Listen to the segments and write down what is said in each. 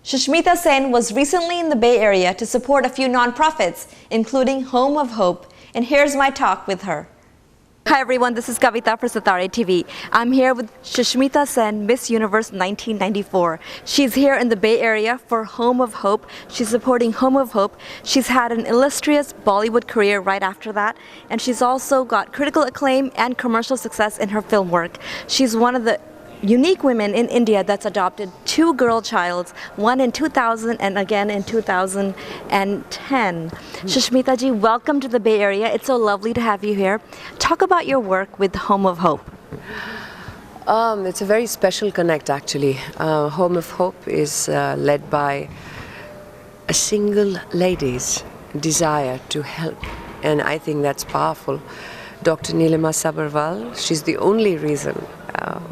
Sushmita Sen was recently in the Bay Area to support a few nonprofits, including Home of Hope, and here's my talk with her. Hi everyone, this is Kavita for Satare TV. I'm here with Sushmita Sen, Miss Universe 1994. She's here in the Bay Area for Home of Hope. She's supporting Home of Hope. She's had an illustrious Bollywood career right after that, and she's also got critical acclaim and commercial success in her film work. She's one of the unique women in India that's adopted 2 girl childs, one in 2000 and again in 2010. Sushmita ji, welcome to the Bay Area. It's so lovely to have you here. Talk about your work with Home of Hope. It's a very special connect actually. Home of Hope is led by a single lady's desire to help, and I think that's powerful. Dr. Neelima Sabharwal, she's the only reason.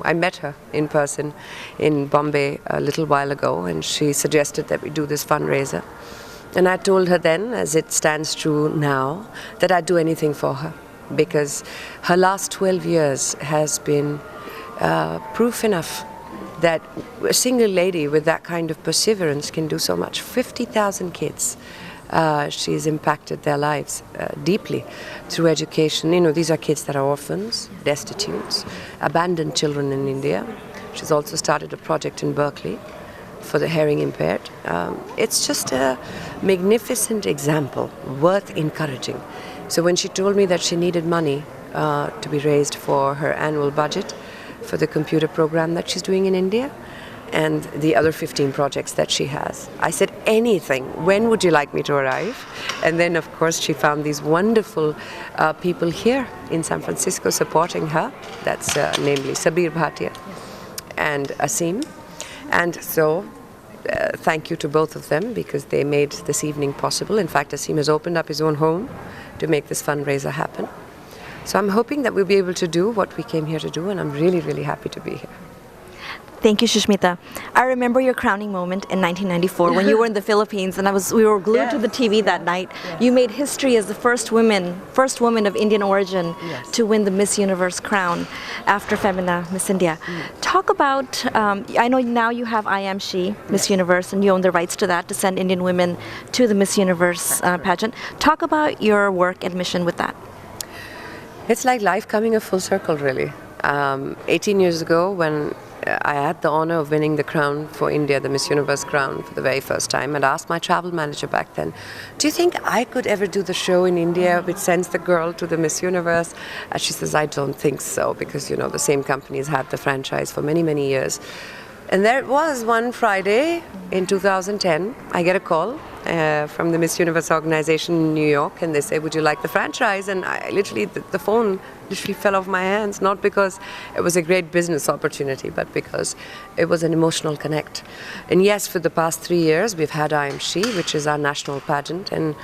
I met her in person in Bombay a little while ago, and she suggested that we do this fundraiser. And I told her then, as it stands true now, that I'd do anything for her, because her last 12 years has been proof enough that a single lady with that kind of perseverance can do so much. 50,000 kids. She's impacted their lives deeply through education. You know, these are kids that are orphans, destitutes, abandoned children in India. She's also started a project in Berkeley for the hearing impaired. It's just a magnificent example, worth encouraging. So when she told me that she needed money to be raised for her annual budget for the computer program that she's doing in India, and the other 15 projects that she has, I said, anything, when would you like me to arrive? And then of course she found these wonderful people here in San Francisco supporting her. That's namely Sabir Bhatia and Asim. And so thank you to both of them, because they made this evening possible. In fact, Asim has opened up his own home to make this fundraiser happen. So I'm hoping that we'll be able to do what we came here to do, and I'm really, really happy to be here. Thank you, Sushmita. I remember your crowning moment in 1994 when you were in the Philippines, and we were glued to the TV that night. You made history as the first woman of Indian origin to win the Miss Universe crown after Femina Miss India. Talk about, I know now you have I Am She, Miss Universe, and you own the rights to that, to send Indian women to the Miss Universe pageant. Talk about your work and mission with that. It's like life coming a full circle, really. 18 years ago, when I had the honor of winning the crown for India, the Miss Universe crown, for the very first time, and asked my travel manager back then, do you think I could ever do the show in India which sends the girl to the Miss Universe? And she says, I don't think so, because, you know, the same companies had the franchise for many, many years. And there it was one Friday in 2010, I get a call from the Miss Universe organization in New York, and they say, would you like the franchise? And I literally, the phone literally fell off my hands, not because it was a great business opportunity, but because it was an emotional connect. And yes, for the past 3 years, we've had I Am She, which is our national pageant, and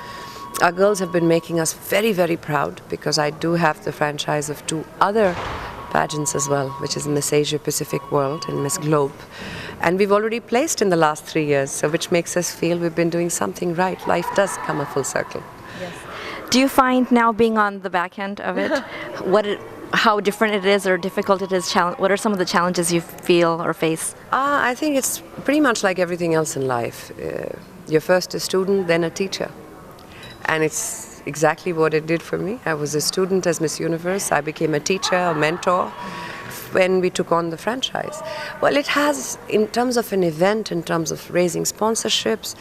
our girls have been making us very, very proud, because I do have the franchise of 2 other pageants as well, which is Miss Asia Pacific World and Miss Globe. And we've already placed in the last 3 years, so which makes us feel we've been doing something right. Life does come a full circle. Yes. Do you find now, being on the back end of it, how different it is or difficult it is? What are some of the challenges you feel or face? I think it's pretty much like everything else in life. You're first a student, then a teacher. And it's exactly what it did for me. I was a student as Miss Universe. I became a teacher, a mentor, when we took on the franchise. Well, it has, in terms of an event, in terms of raising sponsorships,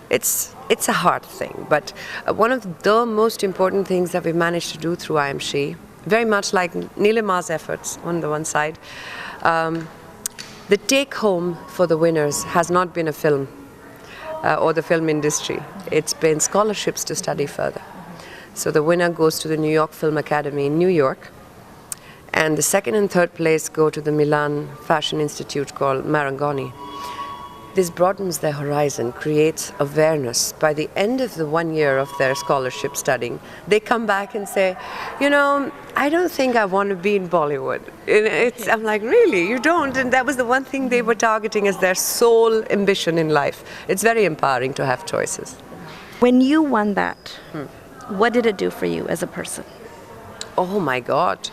it's a hard thing. But one of the most important things that we've managed to do through I Am She, very much like Neelima's efforts on the one side, the take home for the winners has not been a film or the film industry. It's been scholarships to study further. So the winner goes to the New York Film Academy in New York, and the second and third place go to the Milan Fashion Institute called Marangoni. This broadens their horizon, creates awareness. By the end of the 1 year of their scholarship studying, they come back and say, you know, I don't think I want to be in Bollywood. I'm like, really? You don't? And that was the one thing they were targeting as their sole ambition in life. It's very empowering to have choices. When you won that, what did it do for you as a person? Oh my God.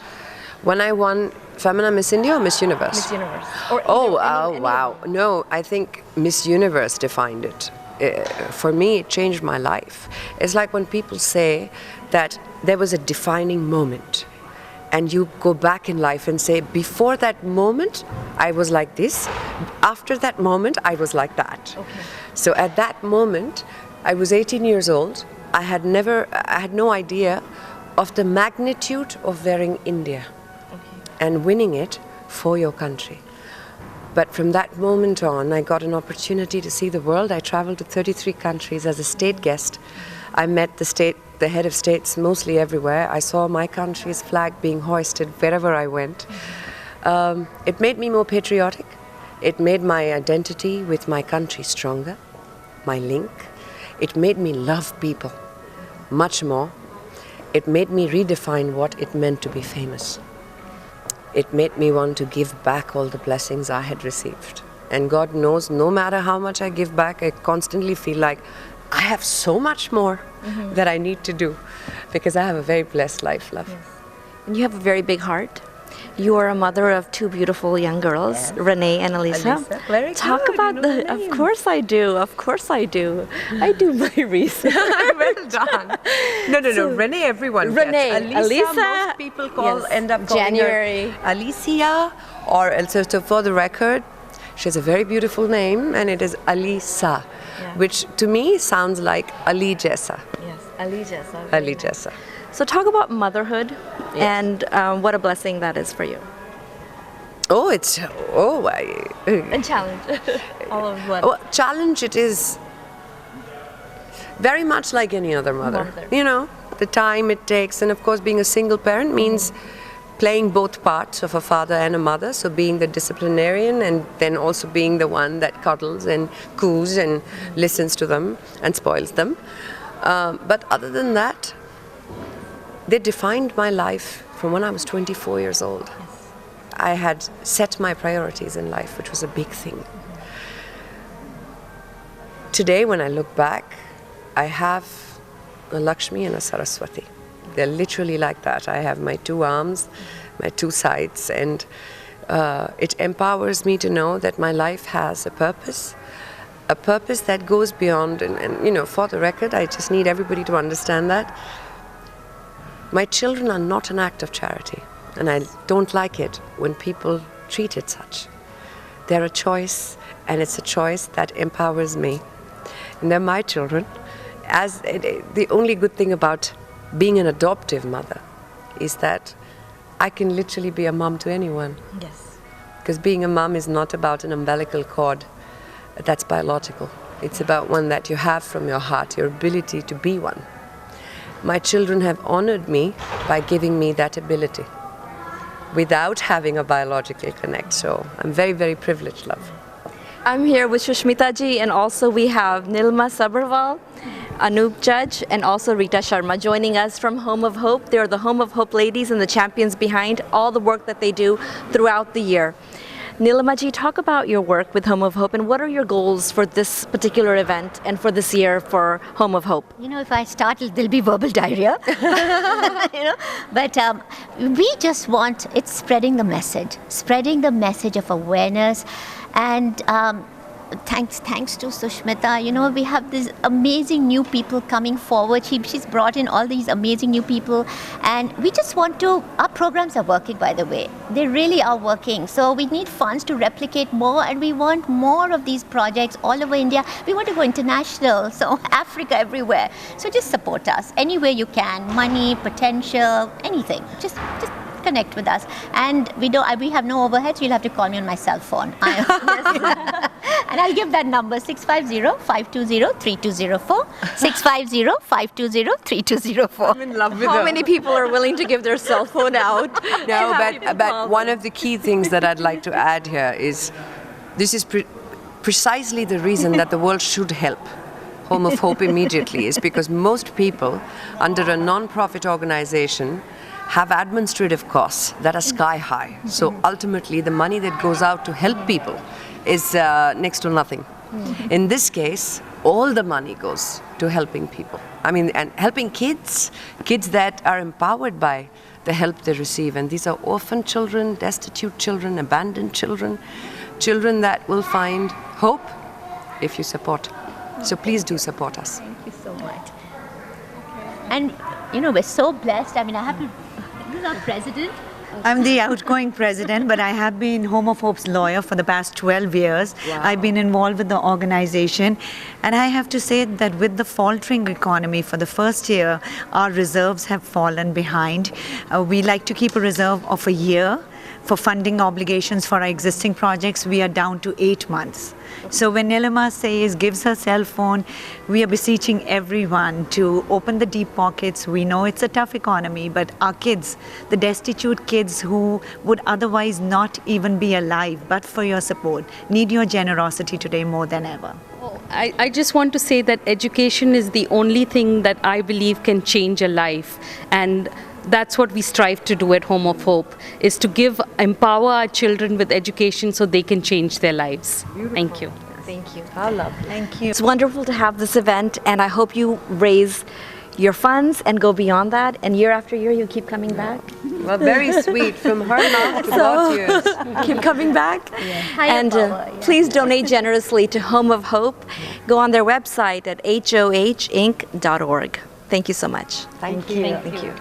When I won, Femina Miss India or Miss Universe? Miss Universe. Or Wow. No, I think Miss Universe defined it. For me, it changed my life. It's like when people say that there was a defining moment, and you go back in life and say, before that moment, I was like this. After that moment, I was like that. Okay. So at that moment, I was 18 years old. I had no idea of the magnitude of wearing India and winning it for your country. But from that moment on, I got an opportunity to see the world. I traveled to 33 countries as a state guest. I met the head of states mostly everywhere. I saw my country's flag being hoisted wherever I went. It made me more patriotic. It made my identity with my country stronger, my link. It made me love people much more. It made me redefine what it meant to be famous. It made me want to give back all the blessings I had received. And God knows, no matter how much I give back, I constantly feel like I have so much more that I need to do, because I have a very blessed life, love. Yes. And you have a very big heart. You are a mother of two beautiful young girls, yes. Renee and Elisa. Very Talk good. about of course I do. I do my research. Well done. No. Renee, everyone Renee, gets. Elisa, most people end up calling January. her Alicia, or also, so for the record, she has a very beautiful name, and it is Alisa, which to me sounds like Ali Jessa. Yes, Ali Jessa. Ali Jessa. So talk about motherhood and what a blessing that is for you. And challenge. All of what? Well, challenge it is very much like any other mother. You know, the time it takes, and of course being a single parent means playing both parts of a father and a mother, so being the disciplinarian and then also being the one that cuddles and coos and listens to them and spoils them. But other than that, they defined my life from when I was 24 years old. Yes. I had set my priorities in life, which was a big thing. Today, when I look back, I have a Lakshmi and a Saraswati. They're literally like that. I have my two arms, my two sides, and it empowers me to know that my life has a purpose that goes beyond, and you know, for the record, I just need everybody to understand that. My children are not an act of charity, and I don't like it when people treat it such. They're a choice, and it's a choice that empowers me. And they're my children. As the only good thing about being an adoptive mother is that I can literally be a mom to anyone. Yes. Because being a mom is not about an umbilical cord that's biological. It's about one that you have from your heart, your ability to be one. My children have honored me by giving me that ability without having a biological connect. So I'm very, very privileged, love. I'm here with Sushmita ji, and also we have Nilma Sabharwal, Anup Judge, and also Rita Sharma joining us from Home of Hope. They're the Home of Hope ladies and the champions behind all the work that they do throughout the year. Nilma ji, talk about your work with Home of Hope and what are your goals for this particular event and for this year for Home of Hope? You know, if I start, there'll be verbal diarrhea. But we just want, it's spreading the message of awareness. And thanks to Sushmita, you know, we have these amazing new people coming forward. She's brought in all these amazing new people, and we just want to, our programs are working, by the way. They really are working. So we need funds to replicate more, and we want more of these projects all over India. We want to go international, so Africa, everywhere. So just support us any way you can, money, potential, anything. Just connect with us, and we have no overheads. You'll have to call me on my cell phone. And I'll give that number, 650-520-3204, 650-520-3204. I'm in love with How many people are willing to give their cell phone out? No, but one of the key things that I'd like to add here is, this is precisely the reason that the world should help Home of Hope immediately, is because most people under a non-profit organization have administrative costs that are sky high. So ultimately, the money that goes out to help people is next to nothing. In this case, all the money goes to helping people. I mean, and helping kids that are empowered by the help they receive. And these are orphan children, destitute children, abandoned children, children that will find hope if you support. So please do support us. Thank you so much. And, you know, we're so blessed. I mean, I have to, this is our president. I'm the outgoing president, but I have been Home of Hope's lawyer for the past 12 years. Wow. I've been involved with the organization, and I have to say that with the faltering economy for the first year, our reserves have fallen behind. We like to keep a reserve of a year. For funding obligations for our existing projects, we are down to 8 months. So when Nilima gives her cell phone, we are beseeching everyone to open the deep pockets. We know it's a tough economy, but our kids, the destitute kids who would otherwise not even be alive, but for your support, need your generosity today more than ever. I just want to say that education is the only thing that I believe can change a life, and that's what we strive to do at Home of Hope, is to empower our children with education so they can change their lives. Beautiful. Thank you. Thank you. How lovely. Thank you. It's wonderful to have this event, and I hope you raise your funds and go beyond that, and year after year you keep coming back. Well, very sweet from her mouth to God's ears. Keep coming back. Higher And power, yeah. please donate generously to Home of Hope. Go on their website at hohinc.org. Thank you so much. Thank you. Thank you.